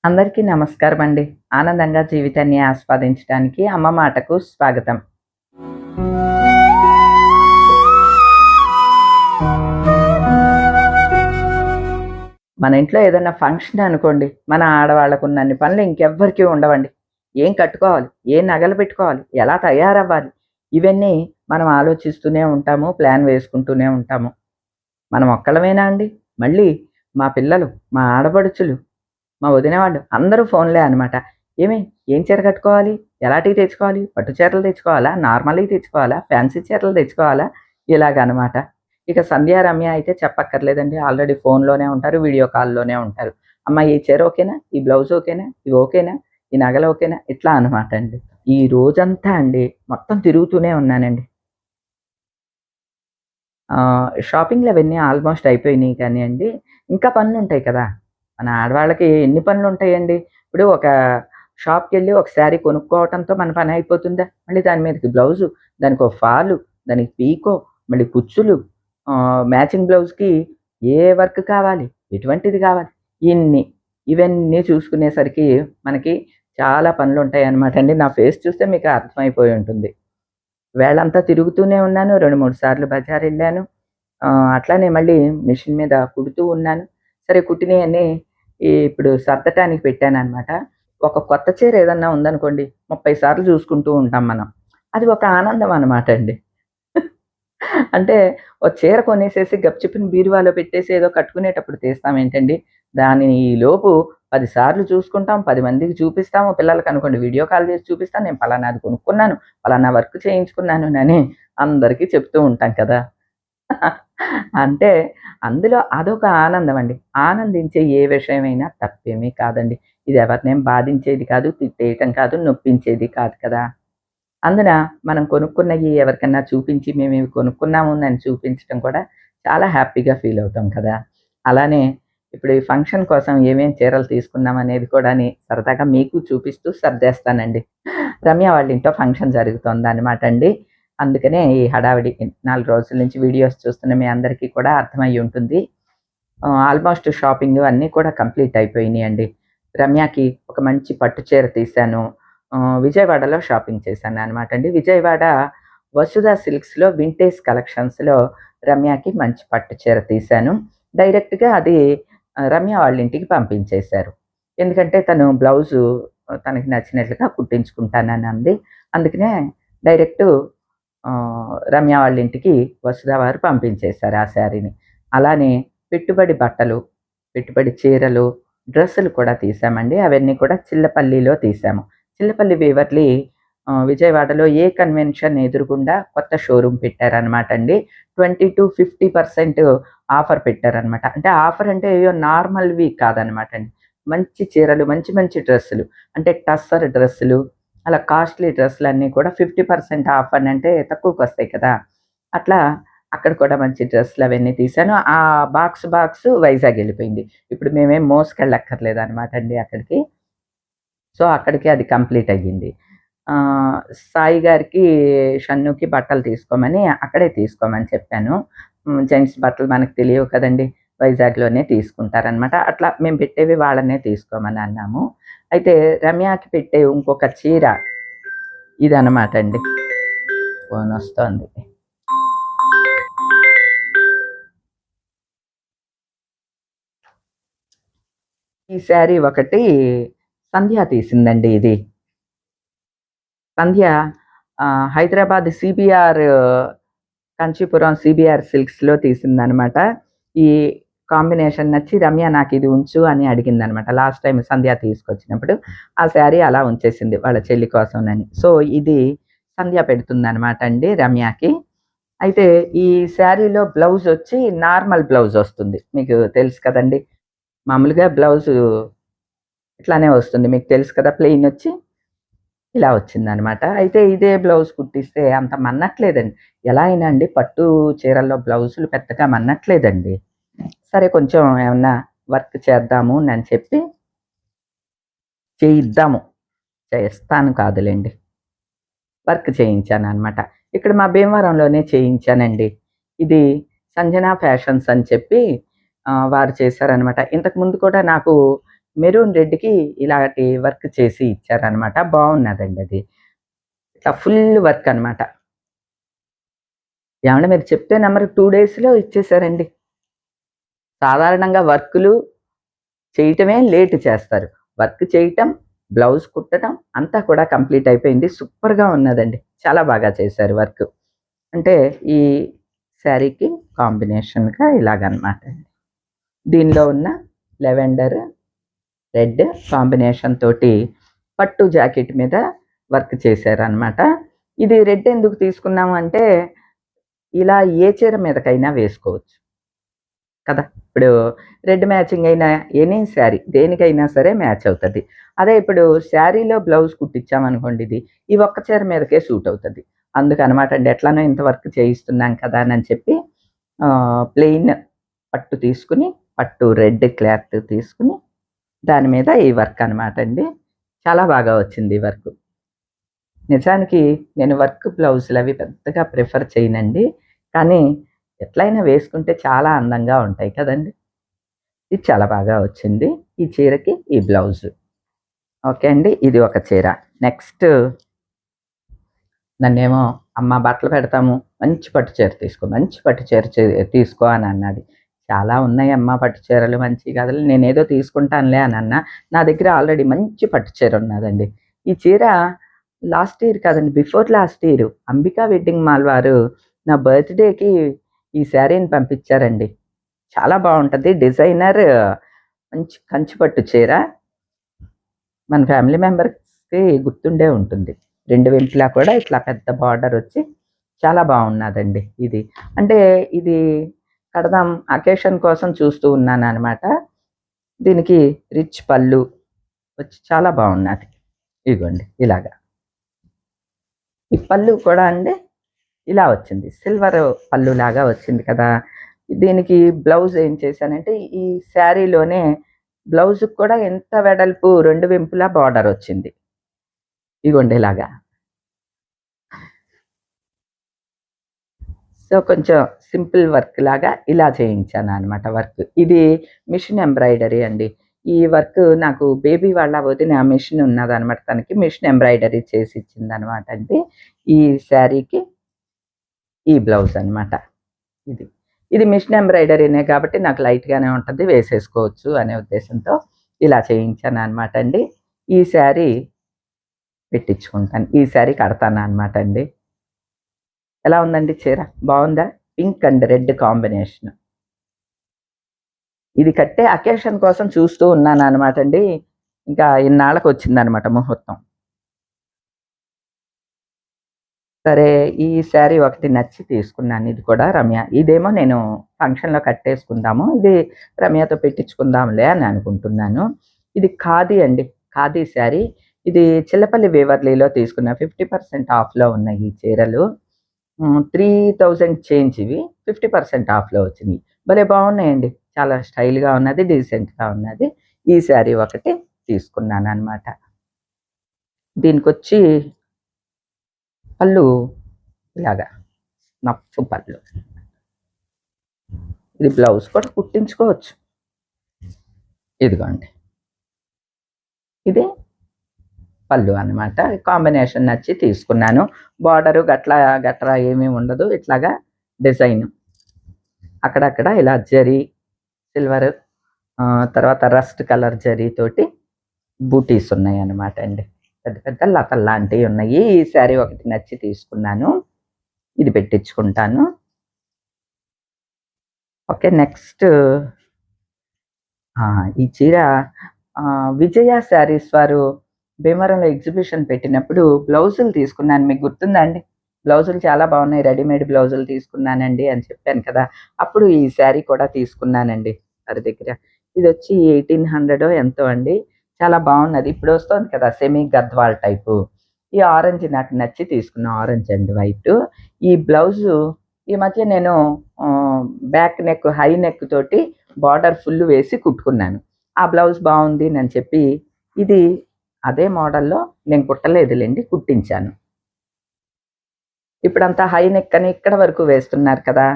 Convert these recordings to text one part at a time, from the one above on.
అందరికీ నమస్కారం అండి. ఆనందంగా జీవితాన్ని ఆస్వాదించడానికి అమ్మ మాటకు స్వాగతం. మన ఇంట్లో ఏదన్నా ఫంక్షన్ అనుకోండి, మన ఆడవాళ్ళకున్నన్ని పనులు ఇంకెవ్వరికీ ఉండవండి. ఏం కట్టుకోవాలి? ఏం నగలు పెట్టుకోవాలి? ఎలా తయారవ్వాలి? ఇవన్నీ మనం ఆలోచిస్తూనే ఉంటాము. ప్లాన్ వేసుకుంటూనే ఉంటాము. మనం ఒక్కళ్ళమేనా అండి? మళ్ళీ మా పిల్లలు, మా ఆడపడుచులు, మా వదిన వాళ్ళు అందరూ ఫోన్‌లే అనమాట. ఏమి ఏం చీర కట్టుకోవాలి? ఎలాంటివి తెచ్చుకోవాలి? పట్టు చీరలు తెచ్చుకోవాలా? నార్మల్‌వి తెచ్చుకోవాలా? ఫ్యాన్సీ చీరలు తెచ్చుకోవాలా? ఇలాగనమాట. ఇక సంధ్య, రమ్య అయితే చెప్పక్కర్లేదండి. ఆల్రెడీ ఫోన్‌లోనే ఉంటారు. వీడియో కాల్‌లోనే ఉంటారు. అమ్మ ఈ చీర ఓకేనా? ఈ బ్లౌజ్ ఓకేనా? ఇవి ఓకేనా? ఈ నగలు ఓకేనా? ఇట్లా అనమాట అండి. ఈ రోజంతా అండి మొత్తం తిరుగుతూనే ఉన్నానండి. షాపింగ్‌లు అవన్నీ ఆల్మోస్ట్ అయిపోయినాయి కానియండి, ఇంకా పనులుంటాయి కదా! మన ఆడవాళ్ళకి ఎన్ని పనులుంటాయండి. ఇప్పుడు ఒక షాప్‌కెళ్ళి ఒక శారీ కొనుక్కోవటంతో మన పని అయిపోతుందా? మళ్ళీ దాని మీదకి బ్లౌజు, దానికో ఫాలు, దానికి పీకో, మళ్ళీ కుచ్చులు, మ్యాచింగ్ బ్లౌజ్‌కి ఏ వర్క్ కావాలి? ఎటువంటిది కావాలి? ఇన్ని. ఇవన్నీ చూసుకునేసరికి మనకి చాలా పనులుంటాయన్నమాట అండి. నా ఫేస్ చూస్తే మీకు అర్థమైపోయి ఉంటుంది. వేళంతా తిరుగుతూనే ఉన్నాను. 2, 3 సార్లు బజారెళ్ళాను. అట్లానే మళ్ళీ మిషన్ మీద కుడుతూ ఉన్నాను. సరే కుట్టినయన్నీ ఇప్పుడు సర్దటానికి పెట్టాననమాట. ఒక కొత్త చీర ఏదన్నా ఉందనుకోండి, 30 సార్లు చూసుకుంటూ ఉంటాం మనం. అది ఒక ఆనందం అనమాట అండి. అంటే ఓ చీర కొనేసేసి గప్‌చుప్పున బీరువాలో పెట్టేసి ఏదో కట్టుకునేటప్పుడు తీస్తామేంటండి, దానిని ఈలోపు 10 సార్లు చూసుకుంటాం, 10 మందికి చూపిస్తాము. పిల్లలకనుకోండి వీడియో కాల్ చేసి చూపిస్తాను. నేను పలానాది కొనుక్కున్నాను, పలానా వర్క్ చేయించుకున్నానని అందరికీ చెప్తూ ఉంటాం కదా! అంటే అందులో అదొక ఆనందమండి. ఆనందించే ఏ విషయమైనా తప్పేమీ కాదండి. ఇది ఎవరినేం బాధించేది కాదు, తిట్టేయటం కాదు, నొప్పించేది కాదు కదా! అందున మనం కొనుక్కున్నయి ఎవరికన్నా చూపించి మేమివి కొనుక్కున్నాము అని చూపించటం కూడా చాలా హ్యాపీగా ఫీల్ అవుతాం కదా! అలానే ఇప్పుడు ఈ ఫంక్షన్ కోసం ఏమేం చీరలు తీసుకున్నామనేది కూడాని సరదాగా మీకు చూపిస్తూ సర్దేస్తానండి. రమ్య వాళ్ళ ఇంట్లో ఫంక్షన్ జరుగుతోందనమాట అండి. అందుకనే ఈ హడావిడి 4 రోజుల నుంచి వీడియోస్ చూస్తున్న మీ అందరికీ కూడా అర్థమయ్యి ఉంటుంది. ఆల్మోస్ట్ షాపింగు అన్నీ కూడా కంప్లీట్ అయిపోయినియండి. రమ్యకి ఒక మంచి పట్టు చీర తీశాను. విజయవాడలో షాపింగ్ చేశాననమాట అండి. విజయవాడ వసుధ సిల్క్స్‌లో వింటేజ్ కలెక్షన్స్‌లో రమ్యకి మంచి పట్టు చీర తీశాను. డైరెక్ట్‌గా అది రమ్య వాళ్ళ ఇంటికి పంపించేశారు. ఎందుకంటే తను బ్లౌజు తనకి నచ్చినట్లుగా కుట్టించుకుంటానని అంది. అందుకనే డైరెక్టు రమ్య వాళ్ళ ఇంటికి వసుధ వారు పంపించేశారు ఆ శారీని. అలానే పెట్టుబడి బట్టలు, పెట్టుబడి చీరలు, డ్రెస్సులు కూడా తీశామండి. అవన్నీ కూడా చిల్లపల్లిలో తీశాము. చిల్లపల్లి వేవర్లీ విజయవాడలో ఏ కన్వెన్షన్ ఎదురుగుండా కొత్త షోరూమ్ పెట్టారనమాట అండి. 20-50% ఆఫర్ పెట్టారనమాట. అంటే ఆఫర్ అంటే ఏయో నార్మల్‌వి కాదనమాట అండి. మంచి చీరలు, మంచి మంచి డ్రెస్సులు అంటే టస్సర్ డ్రెస్సులు, అలా కాస్ట్‌లీ డ్రెస్సులన్నీ కూడా 50% ఆఫ్ అనంటే తక్కువకొస్తాయి కదా! అట్లా అక్కడ కూడా మంచి డ్రెస్సులవన్నీ తీశాను. ఆ బాక్స్ వైజాగ్ ఎళ్ళిపోయింది. ఇప్పుడు మేమేం మోసుకెళ్ళక్కర్లేదనమాట అండి అక్కడికి. సో, అక్కడికే అది కంప్లీట్ అయ్యింది. సాయి గారికి, షన్నుకి బట్టలు తీసుకోమని అక్కడే తీసుకోమని చెప్పాను. జెంట్స్ బట్టలు మనకు తెలియవు కదండీ! వైజాగ్‌లోనే తీసుకుంటారనమాట. అట్లా మేము పెట్టేవి వాళ్ళనే తీసుకోమని అన్నాము. అయితే రమ్యకి పెట్టే ఇంకొక చీర ఇదనమాట అండి. ఫోనొస్తోంది. ఈ శారీ ఒకటి సంధ్య తీసిందండి ఇది. సంధ్య హైదరాబాద్ సీబీఆర్ కంచీపురం సీబీఆర్ సిల్క్స్‌లో తీసిందనమాట. ఈ కాంబినేషన్ నచ్చి రమ్య నాకిది ఉంచు అని అడిగిందనమాట. లాస్ట్ టైమ్ సంధ్య తీసుకొచ్చినప్పుడు. ఆ శారీ అలా ఉంచేసింది వాళ్ళ చెల్లి కోసమని. సో, ఇది సంధ్య పెడుతుందనమాట అండి రమ్యకి. అయితే ఈ శారీలో బ్లౌజొచ్చి నార్మల్ బ్లౌజొస్తుంది. మీకు తెలుసు కదండీ! మామూలుగా బ్లౌజు ఇట్లానే వస్తుంది. మీకు తెలుసు కదా! ప్లెయినొచ్చి ఇలా వచ్చిందనమాట. అయితే ఇదే బ్లౌజ్ కుట్టిస్తే అంత మన్నట్లేదండి. ఎలా అయినా అండి పట్టు చీరల్లో బ్లౌజులు పెద్దగా మన్నట్లేదండి. సరే కొంచెం ఏమన్నా వర్క్ చేద్దాము అని చెప్పి చేయిద్దాము. చేస్తాను కాదులెండి. వర్క్ చేయించాననమాట. ఇక్కడ మా భీమవరంలోనే చేయించానండి. ఇది సంజన ఫ్యాషన్స్ అని చెప్పి వారు చేశారనమాట. ఇంతకుముందు కూడా నాకు మెరూన్ రెడ్కి ఇలాంటి వర్క్ చేసి ఇచ్చారనమాట. బాగున్నదండి అది. ఇట్లా ఫుల్ వర్క్ అనమాట. ఏమంటే మీరు చెప్తే నమ్మరు, 2 డేస్‌లో ఇచ్చేసారండి. సాధారణంగా వర్కులు చేయటమే లేట్ చేస్తారు. వర్క్ చేయటం, బ్లౌజ్ కుట్టటం అంతా కూడా కంప్లీట్ అయిపోయింది. సూపర్‌గా ఉన్నదండి. చాలా బాగా చేశారు వర్క్. అంటే ఈ శారీకి కాంబినేషన్‌గా ఇలాగనమాట. దీనిలో ఉన్న లెవెండర్, రెడ్ కాంబినేషన్ తోటి పట్టు జాకెట్ మీద వర్క్ చేశారనమాట. ఇది రెడ్ ఎందుకు తీసుకున్నాము అంటే, ఇలా ఏ చీర మీదకైనా వేసుకోవచ్చు కదా! ఇప్పుడు రెడ్ మ్యాచింగ్ అయిన ఎనీ శారీ దేనికైనా సరే మ్యాచ్ అవుతది. అదే ఇప్పుడు శారీలో బ్లౌజ్ కుట్టించామనుకోండి, ఈ ఒక్క చీర మీదకే సూట్ అవుతది. అందుకనమాట అండి. ఎట్లానో ఇంత వర్క్ చేయిస్తున్నాం కదా అని చెప్పి ప్లెయిన్ పట్టు తీసుకుని, పట్టు రెడ్ క్లాత్ తీసుకుని దాని మీద ఈ వర్క్ అనమాట అండి. చాలా బాగా వచ్చింది ఈ వర్క్. నిజానికి నేను వర్క్ బ్లౌజులవి పెద్దగా ప్రిఫర్ చేయనండి. కానీ ఎట్లైనా వేసుకుంటే చాలా అందంగా ఉంటాయి కదండీ! ఇది చాలా బాగా వచ్చింది. ఈ చీరకి ఈ బ్లౌజు. ఓకే అండి. ఇది ఒక చీర. నెక్స్ట్ నన్నేమో అమ్మ బట్టలు పెడతాము. మంచి పట్టు చీర తీసుకో, మంచి పట్టు చీర తీసుకో అని అన్నది. చాలా ఉన్నాయమ్మా పట్టు చీరలు మంచియి కదలే, నేనేదో తీసుకుంటానులే అని అన్నా. నా దగ్గర ఆల్రెడీ మంచి పట్టు చీర ఉన్నదండి. ఈ చీర లాస్ట్ ఇయర్ కాదండి, before last year Ambika wedding mall వారు నా బర్త్‌డేకి ఈ శారీని పంపించారండి. చాలా బావుంటది. డిజైనర్ మంచి కంచి పట్టు చీర. మన ఫ్యామిలీ మెంబర్స్‌కి గుర్తుండే ఉంటుంది. 2 వైపులా కూడా ఇట్లా పెద్ద బార్డర్ వచ్చి చాలా బాగున్నదండి ఇది. అంటే ఇది కడదాం అకేషన్ కోసం చూస్తూ ఉన్నాననమాట. దీనికి రిచ్ పళ్ళు వచ్చి చాలా బాగున్నది. ఇదిగోండి ఇలాగా. ఈ పళ్ళు కూడా అండి ఇలా వచ్చింది. సిల్వర్ పళ్ళులాగా వచ్చింది కదా! దీనికి బ్లౌజ్ ఏం చేశానంటే, ఈ శారీలోనే బ్లౌజ్‌కి కూడా ఎంత వెడల్పు 2 వెంపులా బార్డర్ వచ్చింది. ఇగోండి ఇలాగా. సో, కొంచెం సింపుల్ వర్క్ లాగా ఇలా చేయించాననమాట వర్క్. ఇది మిషన్ ఎంబ్రాయిడరీ అండి. ఈ వర్క్ నాకు బేబీ వాళ్ళ వదిన మిషన్ ఉన్నదనమాట. తనకి మిషన్ ఎంబ్రాయిడరీ చేసి ఇచ్చిందనమాట అండి. ఈ శారీకి ఈ బ్లౌజ్ అనమాట ఇది. ఇది మిషన్ ఎంబ్రాయిడరీనే కాబట్టి నాకు లైట్‌గానే ఉంటది. వేసేసుకోవచ్చు అనే ఉద్దేశంతో ఇలా చేయించాననమాట అండి. ఈ శారీ పెట్టించుకుంటాను. ఈ శారీ కడతాననమాట అండి. ఎలా ఉందండి చీర? బావుందా? Pink and red combination. ఇది కట్టే అకేషన్ కోసం చూస్తూ ఉన్నాననమాట అండి. ఇంకా ఇన్నాళ్ళకొచ్చిందనమాట ముహూర్తం. సరే, ఈ శారీ ఒకటి నచ్చి తీసుకున్నాను. ఇది కూడా రమ్య. ఇదేమో నేను ఫంక్షన్‌లో కట్టేసుకుందాము. ఇది రమ్యతో పెట్టించుకుందాంలే అని అనుకుంటున్నాను. ఇది ఖాదీ అండి. ఖాదీ శారీ. ఇది చిల్లపల్లి వేవర్లీలో తీసుకున్న 50% ఆఫ్‌లో ఉన్నాయి ఈ చీరలు. 3000 చేంజ్ ఇవి. 50% ఆఫ్‌లో వచ్చినియి. భలే బాగున్నాయండి. చాలా స్టైల్‌గా ఉన్నది. డీసెంట్‌గా ఉన్నది. ఈ శారీ ఒకటి తీసుకున్నాననమాట. దీనికొచ్చి పళ్ళు ఇలాగా నఫ్ పళ్ళు. ఇది బ్లౌజ్ కూడా కుట్టించుకోవచ్చు. ఇదిగోండి. ఇది పళ్ళు అనమాట. కాంబినేషన్ నచ్చి తీసుకున్నాను. బార్డరు గట్రా ఏమీ ఉండదు. ఇట్లాగా డిజైన్. అక్కడక్కడ ఇలా జరీ, సిల్వర్ తర్వాత రస్ట్ కలర్ జరీతోటి బూటీస్ ఉన్నాయన్నమాట అండి. పెద్ద పెద్ద లతల్లాంటివి ఉన్నాయి. ఈ శారీ ఒకటి నచ్చి తీసుకున్నాను. ఇది పెట్టించుకుంటాను. ఓకే. నెక్స్ట్ ఈ చీర విజయ శారీస్ వారు భీమవరంలో ఎగ్జిబిషన్ పెట్టినప్పుడు బ్లౌజులు తీసుకున్నాను. మీకు గుర్తుందా అండి? బ్లౌజులు చాలా బాగున్నాయి. రెడీమేడ్ బ్లౌజులు తీసుకున్నానండి అని చెప్పాను కదా! అప్పుడు ఈ శారీ కూడా తీసుకున్నానండి వారి దగ్గర. ఇదొచ్చి 1800 ఎంతో అండి. చాలా బాగున్నది. ఇప్పుడు వస్తోంది కదా! Semi Gadwal type. ఈ ఆరెంజ్ నాకు నచ్చి తీసుకున్నా. Orange and white. ఈ బ్లౌజు ఈ మధ్య నేను బ్యాక్ నెక్, హై నెక్ తోటి బార్డర్ ఫుల్ వేసి కుట్టుకున్నాను. ఆ బ్లౌజ్ బాగుంది అని చెప్పి ఇది అదే మోడల్‌లో నేను కుట్టలేదులెండి. కుట్టించాను. ఇప్పుడంతా హై నెక్ అని ఇక్కడ వరకు వేస్తున్నారు కదా!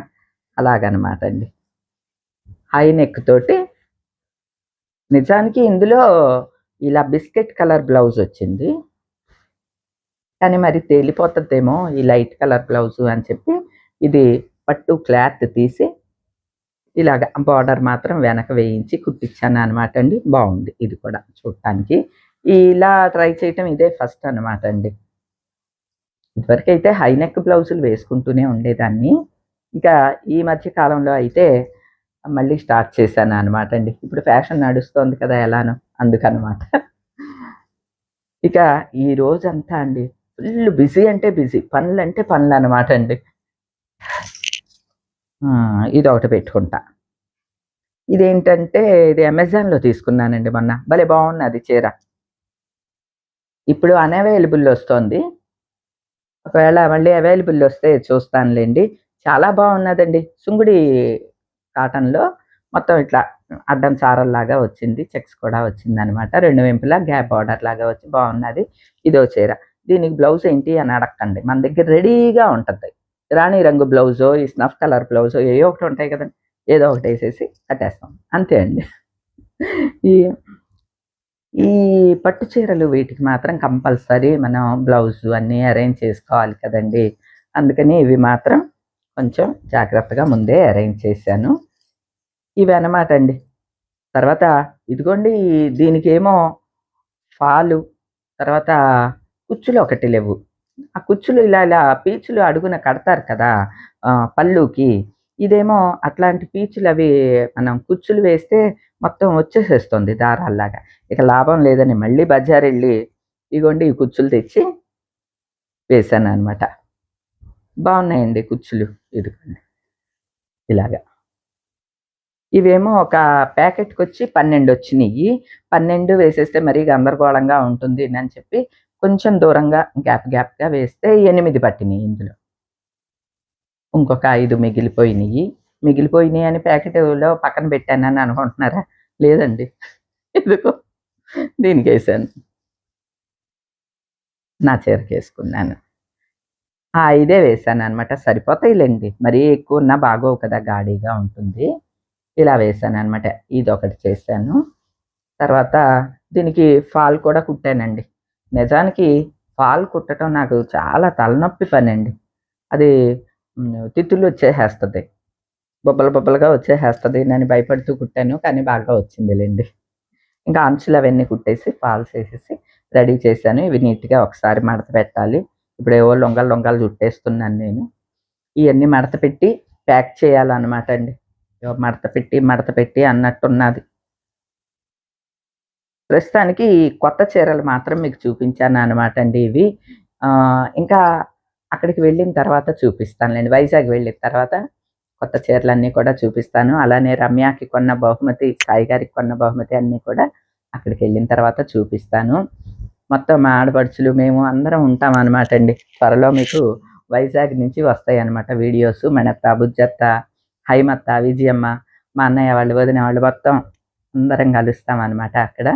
అలాగనమాట అండి. హై నెక్ తోటి నిజానికి ఇందులో ఇలా బిస్కెట్ కలర్ బ్లౌజ్ వచ్చింది. కానీ మరి తేలిపోతదేమో ఈ లైట్ కలర్ బ్లౌజు అని చెప్పి ఇది పట్టు క్లాత్ తీసి ఇలాగ బార్డర్ మాత్రం వెనక వేయించి కుట్టించాననమాట అండి. బావుంది ఇది కూడా చూడటానికి. ఇలా ట్రై చేయటం ఇదే ఫస్ట్ అనమాట అండి. ఇదివరకైతే హై నెక్ బ్లౌజులు వేసుకుంటూనే ఉండేదాన్ని. ఇంకా ఈ మధ్య కాలంలో అయితే మళ్ళీ స్టార్ట్ చేశాననమాట అండి. ఇప్పుడు ఫ్యాషన్ నడుస్తోంది కదా ఎలానో అందుకనమాట. ఇక ఈ రోజంతా అండి ఫుల్ బిజీ అంటే బిజీ. పనులంటే పనులనమాట అండి. ఇదొకటి పెట్టుకుంటా. ఇదేంటంటే ఇది అమెజాన్‌లో తీసుకున్నానండి మొన్న. భలే బావున్నది చీర. ఇప్పుడు అన్‌అవైలబుల్ ఒస్తోంది. ఒకవేళ మళ్ళీ అవైలబుల్ ఒస్తే చూస్తానులెండి. చాలా బావున్నదండి. సుంగుడి కాటన్‌లో మొత్తం ఇట్లా అడ్డం చారల్లాగా వచ్చింది. చెక్స్ కూడా వచ్చిందనమాట. 2 వైపులా గ్యాప్ బార్డర్ లాగా వచ్చి బావున్నది. ఇదో చీర. దీనికి బ్లౌజ్ ఏంటి అని అడక్కండి. మన దగ్గర రెడీగా ఉంటది. రాణి రంగు బ్లౌజో, ఈ స్నఫ్ కలర్ బ్లౌజో ఏయో ఒకటి ఉంటాయి కదండీ! ఏదో ఒకటేసేసి కట్టేస్తాం. అంతే అండి. ఈ ఈ పట్టు చీరలు వీటికి మాత్రం కంపల్సరీ మనం బ్లౌజు అన్నీ అరేంజ్ చేసుకోవాలి కదండీ! అందుకని ఇవి మాత్రం కొంచెం జాగ్రత్తగా ముందే అరేంజ్ చేశాను. ఇవన్నమాట అండి. తర్వాత ఇదిగోండి దీనికేమో ఫాలు, తర్వాత కుచ్చులు ఒకటి లెవ్వు. ఆ కుచ్చులు ఇలా పీచులు అడుగున కడతారు కదా! పళ్ళుకి. ఇదేమో అట్లాంటి పీచులవి మనం కుచ్చులు వేస్తే మొత్తం వచ్చేసేస్తుంది దారాల్లాగా. ఇక లాభం లేదని మళ్ళీ బజారెళ్ళి ఇగోండి ఈ కుచ్చులు తెచ్చి వేశాననమాట. బావున్నాయండి కుచ్చులు. ఇదిగోండి ఇలాగ. ఇవేమో ఒక ప్యాకెట్‌కొచ్చి 12 వచ్చినియి. 12 వేసేస్తే మరీ గందరగోళంగా ఉంటుంది అని చెప్పి కొంచెం దూరంగా గ్యాప్‌గా వేస్తే 8 పట్టినియి ఇందులో. ఇంకొక 5 మిగిలిపోయినియి. మిగిలిపోయినియి అని ప్యాకెట్‌లో పక్కన పెట్టానని అనుకుంటున్నారా? లేదండి. ఇదిగో దీనికేసాను. నా చీరకేసుకున్నాను. ఆ! ఇదే వేశాననమాట. సరిపోతాయిలెండి. మరీ ఎక్కువున్నా బాగోవు కదా! గాడీగా ఉంటుంది. ఇలా వేశాననమాట. ఇదొకటి చేశాను. తర్వాత దీనికి ఫాల్ కూడా కుట్టానండి. నిజానికి ఫాల్ కుట్టటం నాకు చాలా తలనొప్పి పనండి. అది తిత్తులు వచ్చేసేస్తది. బొబ్బలుగా వచ్చేసేస్తది అని భయపడుతూ కుట్టాను. కానీ బాగా వచ్చిందిలెండి. ఇంకా అంచులు అవన్నీ కుట్టేసి ఫాల్స్ ఏసేసి రెడీ చేశాను. ఇవి నీట్‌గా ఒకసారి మడత పెట్టాలి. ఇప్పుడేవో లొంగలు చుట్టేస్తున్నాను నేను. ఇయన్నీ మడత పెట్టి ప్యాక్ చేయాలనమాట అండి. మడత పెట్టి అన్నట్టున్నది. ప్రస్తుతానికి కొత్త చీరలు మాత్రం మీకు చూపించాననమాట అండి ఇవి. ఇంకా అక్కడికి వెళ్ళిన తర్వాత చూపిస్తానులెండి. వైజాగ్ వెళ్ళిన తర్వాత కొత్త చీరలన్నీ కూడా చూపిస్తాను. అలానే రమ్యకి కొన్న బహుమతి, సాయి గారికి కొన్న బహుమతి అన్నీ కూడా అక్కడికెళ్ళిన తర్వాత చూపిస్తాను. మొత్తం మా ఆడపడుచులు మేము అందరం ఉంటామనమాట అండి. త్వరలో మీకు వైజాగ్ నుంచి వస్తాయన్నమాట వీడియోసు. మణత్త, బుజ్జత్త, హైమత్త, విజయమ్మ, మా అన్నయ్య వాళ్ళు, వదిన వాళ్ళు మొత్తం అందరం కలుస్తామనమాట అక్కడ.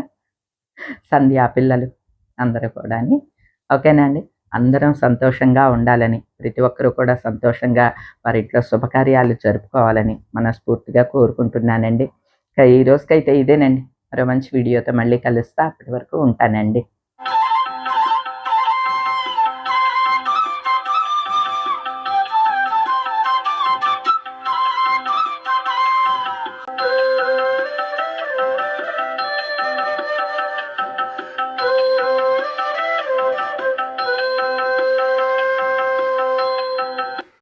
సంధ్య పిల్లలు అందరూ కూడాని. ఓకేనా అండి. అందరం సంతోషంగా ఉండాలని, ప్రతి ఒక్కరు కూడా సంతోషంగా వారి ఇంట్లో శుభకార్యాలు జరుపుకోవాలని మనస్ఫూర్తిగా కోరుకుంటున్నానండి. ఇక ఈ రోజుకైతే ఇదేనండి. మరో మంచి వీడియోతో మళ్ళీ కలుస్తా. అప్పటి వరకు ఉంటానండి.